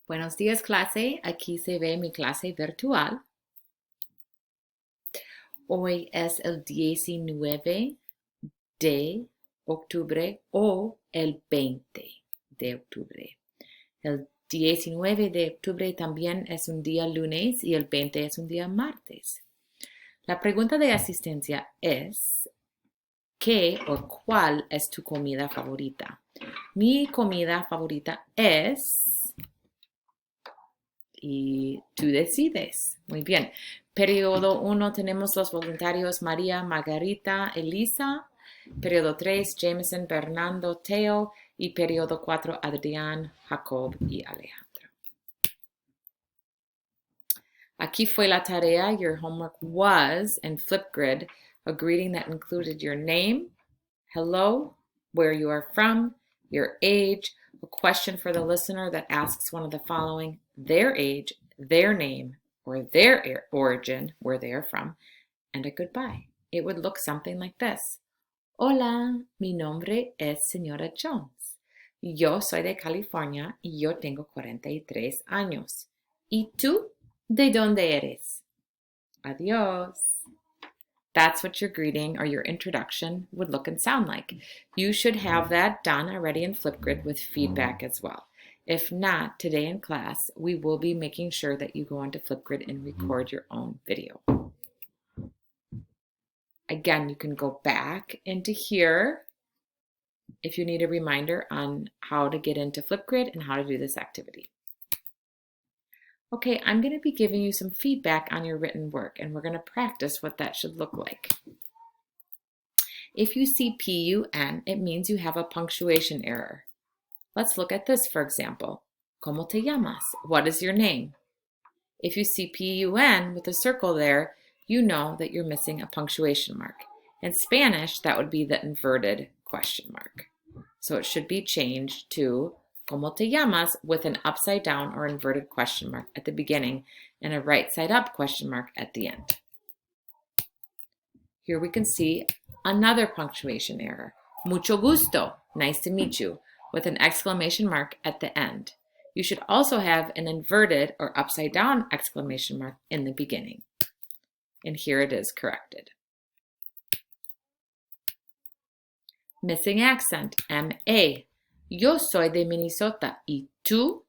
Buenos días, clase. Aquí se ve mi clase virtual. Hoy es el 19 de octubre o el 20 de octubre. El 19 de octubre también es un día lunes y el 20 es un día martes. La pregunta de asistencia es, ¿qué o cuál es tu comida favorita? Mi comida favorita es... Y tú decides. Muy bien. Periodo 1 tenemos los voluntarios María, Margarita, Elisa. Periodo 3, Jameson, Bernardo, Teo. Y periodo 4, Adrián, Jacob y Alejandro. Aquí fue la tarea. Your homework was in Flipgrid a greeting that included your name, hello, where you are from, your age, a question for the listener that asks one of the following: their age, their name, or their origin, where they are from, and a goodbye. It would look something like this. Hola, mi nombre es Señora Jones. Yo soy de California y yo tengo 43 años. ¿Y tú? ¿De dónde eres? Adiós. That's what your greeting or your introduction would look and sound like. You should have that done already in Flipgrid with feedback as well. If not, today in class, we will be making sure that you go onto Flipgrid and record your own video. Again, you can go back into here if you need a reminder on how to get into Flipgrid and how to do this activity. Okay, I'm going to be giving you some feedback on your written work, and we're going to practice what that should look like. If you see P-U-N, it means you have a punctuation error. Let's look at this, for example. ¿Cómo te llamas? What is your name? If you see P-U-N with a circle there, you know that you're missing a punctuation mark. In Spanish, that would be the inverted question mark. So it should be changed to ¿Cómo te llamas? With an upside down or inverted question mark at the beginning and a right side up question mark at the end. Here we can see another punctuation error. Mucho gusto, nice to meet you, with an exclamation mark at the end. You should also have an inverted or upside down exclamation mark in the beginning. And here it is corrected. Missing accent, M-A. Yo soy de Minnesota. ¿Y tú?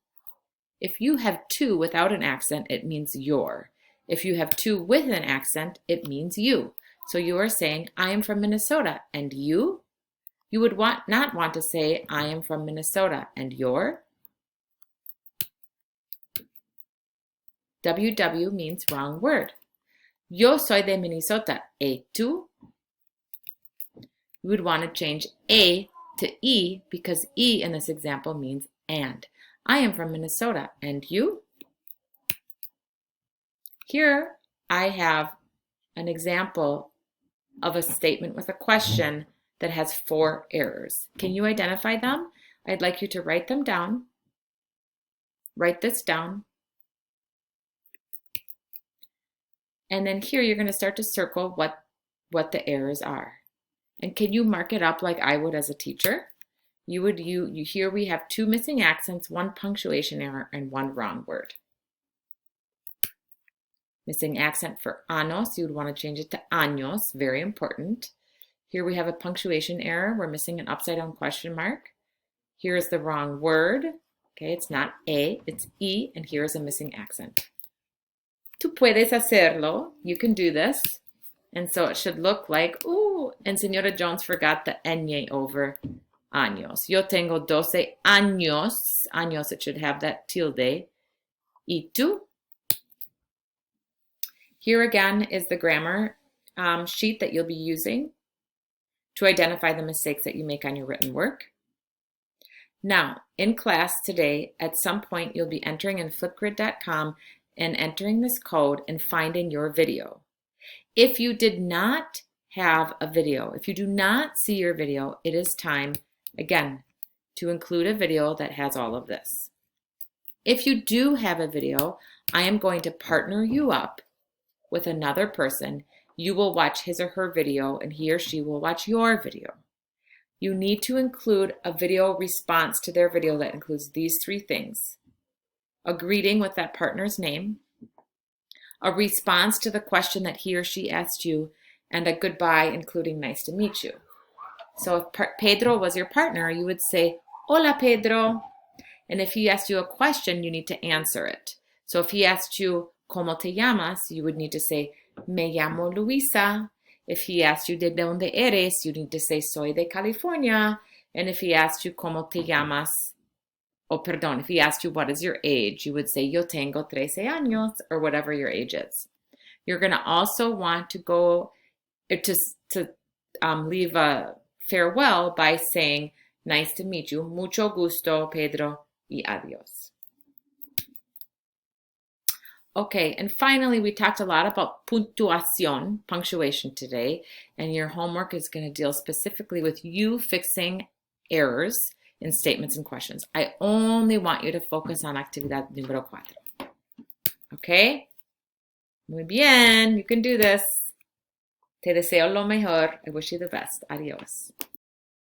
If you have two without an accent, it means your. If you have two with an accent, it means you. So you are saying, I am from Minnesota. And you? You would not want to say, I am from Minnesota. And your? WW means wrong word. Yo soy de Minnesota. ¿Y tú? You would want to change A to E because E in this example means and. I am from Minnesota. And you? Here I have an example of a statement with a question that has 4 errors. Can you identify them? I'd like you to write them down. Write this down. And then here you're going to start to circle what the errors are. And can you mark it up like I would as a teacher? Here we have 2 missing accents, 1 punctuation error, and 1 wrong word. Missing accent for años, you would want to change it to años, very important. Here we have a punctuation error. We're missing an upside down question mark. Here is the wrong word. Okay, it's not A, it's E, and here is a missing accent. Tú puedes hacerlo. You can do this. And so it should look like, ooh, and Señora Jones forgot the ñ over años. Yo tengo 12 años. Años, it should have that tilde. ¿Y tú? Here again is the grammar sheet that you'll be using to identify the mistakes that you make on your written work. Now, in class today, at some point, you'll be entering in flipgrid.com and entering this code and finding your video. If you did not have a video, if you do not see your video, it is time, again, to include a video that has all of this. If you do have a video, I am going to partner you up with another person. You will watch his or her video, and he or she will watch your video. You need to include a video response to their video that includes these 3 things. a greeting with that partner's name, a response to the question that he or she asked you, and a goodbye, including nice to meet you. So if Pedro was your partner, you would say, Hola, Pedro. And if he asked you a question, you need to answer it. So if he asked you, ¿Cómo te llamas? You would need to say, Me llamo Luisa. If he asked you, ¿De dónde eres? You need to say, Soy de California. And if he asked you, ¿Cómo te llamas? If he asked you, what is your age? You would say, Yo tengo 13 años, or whatever your age is. You're going to also want to go to leave a farewell by saying, nice to meet you, mucho gusto, Pedro, y adios. Okay, and finally, we talked a lot about puntuación, punctuation today, and your homework is going to deal specifically with you fixing errors in statements and questions. I only want you to focus on actividad número 4. Okay? Muy bien, you can do this. Te deseo lo mejor. I wish you the best. Adios.